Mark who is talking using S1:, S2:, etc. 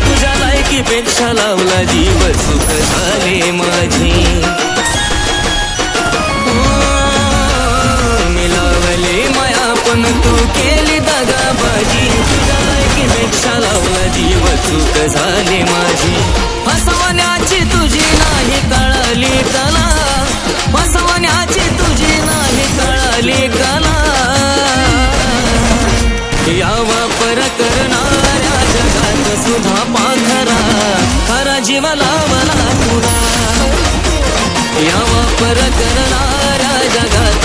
S1: तुझ्या लायकीपेक्षा लावला जीव सुख झाले माझे मिलावले माया पण तू केली दगाबाजी तुझ्या लायकीपेक्षा लावला जीव सुख झाले माझे फसवण्याची तुझी नाही कळाली कला फसवण्याची तुझी नाही कळाली कला या वापर करणाऱ्या जगात सुद्धा पाखरा खरा जीव लावला तुला या वापर करणाऱ्या जगात